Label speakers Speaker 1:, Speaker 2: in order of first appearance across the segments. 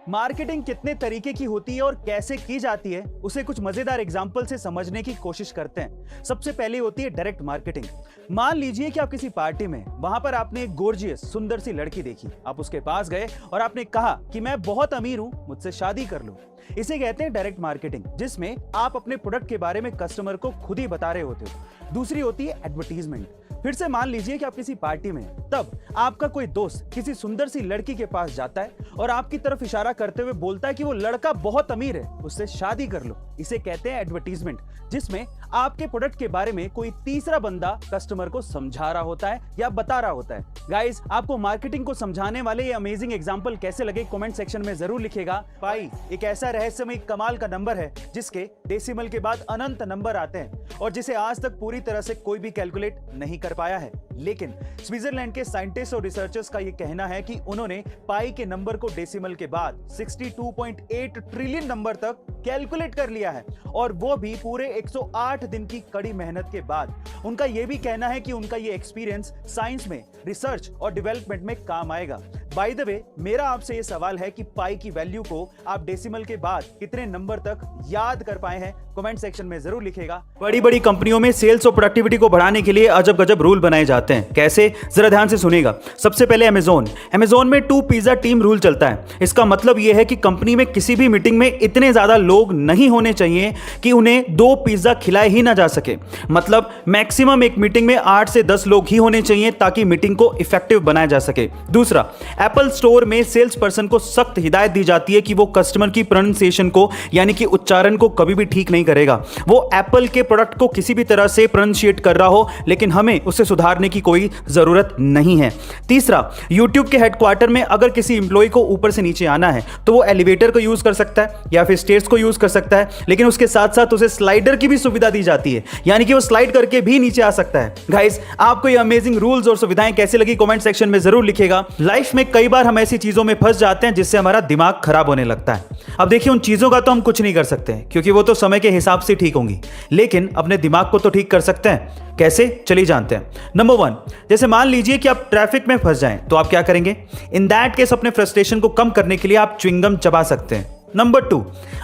Speaker 1: Marketing कितने तरीके की होती है और कैसे की जाती है उसे कुछ मजेदार एग्जाम्पल से समझने की कोशिश करते हैं। सबसे पहले होती है डायरेक्ट मार्केटिंग। मान लीजिए कि आप किसी पार्टी में, वहां पर आपने एक गॉर्जियस सुंदर सी लड़की देखी। आप उसके पास गए और आपने कहा कि मैं बहुत अमीर हूं, मुझसे शादी कर लो। इसे कहते हैं डायरेक्ट मार्केटिंग, जिसमें आप अपने प्रोडक्ट के बारे में कस्टमर को खुद ही बता रहे होते हो। दूसरी होती है एडवर्टीजमेंट। फिर से मान लीजिए कि आप किसी पार्टी में, तब आपका कोई दोस्त किसी सुंदर सी लड़की के पास जाता है और आपकी तरफ इशारा करते हुए बोलता है कि वो लड़का बहुत अमीर है, उससे शादी कर लो। इसे कहते हैं एडवर्टीजमेंट, जिसमें आपके प्रोडक्ट के बारे में कोई तीसरा बंदा कस्टमर को समझा रहा होता है या बता रहा होता है। गाइस, आपको मार्केटिंग को समझाने वाले ये अमेजिंग एग्जांपल कैसे लगे कमेंट सेक्शन में जरूर लिखिएगा। पाई एक ऐसा रहस्यमय कमाल का नंबर है जिसके डेसिमल के बाद अनंत नंबर आते हैं और जिसे आज तक पूरी तरह से कोई भी कैलकुलेट नहीं कर पाया है। लेकिन स्विट्जरलैंड के साइंटिस्ट और रिसर्चर्स का यह कहना है कि उन्होंने पाई के नंबर को डेसिमल के बाद 62.8 ट्रिलियन नंबर तक कैलकुलेट कर लिया है, और वो भी पूरे 108 दिन की कड़ी मेहनत के बाद। उनका यह भी कहना है कि उनका यह एक्सपीरियंस साइंस में रिसर्च और डेवलपमेंट में काम आएगा। बाय द वे, मेरा आपसे यह सवाल है कि पाई की वैल्यू को आप डेसिमल के बाद कितने नंबर तक याद कर पाए हैं, कमेंट सेक्शन में जरूर लिखिएगा। बड़ी बड़ी कंपनियों में सेल्स और प्रोडक्टिविटी को बढ़ाने के लिए अजब गजब रूल बनाए जाते हैं। कैसे, जरा ध्यान से सुनिएगा। सबसे पहले अमेज़न में 2 पिज्जा टीम रूल चलता है। इसका मतलब यह है कि कंपनी में किसी भी मीटिंग में इतने ज्यादा लोग नहीं होने चाहिए कि उन्हें 2 पिज्जा खिलाए ही ना जा सके। मतलब मैक्सिमम एक मीटिंग में 8 से 10 लोग ही होने चाहिए ताकि मीटिंग को इफेक्टिव बनाया जा सके। दूसरा, एप्पल स्टोर में सेल्स पर्सन को सख्त हिदायत दी जाती है कि वो कस्टमर की प्रोनाउंसिएशन को, यानी कि उच्चारण को कभी भी ठीक नहीं करेगा। वो एप्पल के प्रोडक्ट को किसी भी तरह से प्रोनाउंसिएट कर रहा हो, लेकिन हमें उसे सुधारने की कोई जरूरत नहीं है। तीसरा, YouTube के हेडक्वार्टर में अगर किसी एम्प्लॉय को ऊपर से नीचे आना है तो वो एलिवेटर को यूज कर सकता है या फिर स्टेयर्स को यूज कर सकता है, लेकिन उसके साथ साथ उसे स्लाइडर की भी सुविधा दी जाती है, यानी कि वो स्लाइड करके भी नीचे आ सकता है। गाइस, आपको ये अमेजिंग रूल्स और सुविधाएं कैसे लगी कमेंट सेक्शन में जरूर लिखिएगा। लाइफ में कई बार हम ऐसी चीजों में फंस जाते हैं जिससे हमारा दिमाग खराब होने लगता है। अब देखिए, उन चीजों का तो हम कुछ नहीं कर सकते क्योंकि वो तो समय के हिसाब से ठीक होंगी, लेकिन अपने दिमाग को तो ठीक कर सकते हैं। कैसे, चलिए जानते हैं। नंबर 1, जैसे मान लीजिए कि आप ट्रैफिक में फंस जाएं, तो आप क्या करेंगे? इन दैट केस अपने फ्रस्ट्रेशन को कम करने के लिए आप च्युइंगम चबा सकते हैं। नंबर 2,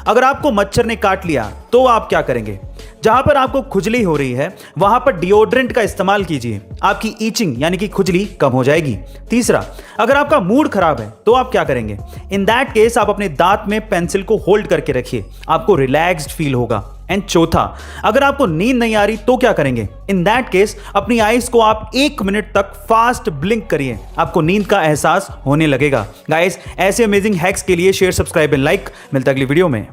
Speaker 1: अगर आपको मच्छर ने काट लिया तो आप क्या करेंगे? जहां पर आपको खुजली हो रही है वहां पर डिओड्रेंट का इस्तेमाल कीजिए, आपकी ईचिंग यानी कि खुजली कम हो जाएगी। तीसरा, अगर आपका मूड खराब है तो आप क्या करेंगे? इन दैट केस आप अपने दांत में पेंसिल को होल्ड करके रखिए, आपको रिलैक्स्ड फील होगा। एंड चौथा, अगर आपको नींद नहीं आ रही तो क्या करेंगे? इन दैट केस अपनी आईज को आप 1 मिनट तक फास्ट ब्लिंक करिए, आपको नींद का एहसास होने लगेगा। गाइस, ऐसे अमेजिंग हैक्स के लिए शेयर, सब्सक्राइब एंड लाइक। मिलता है अगली वीडियो में।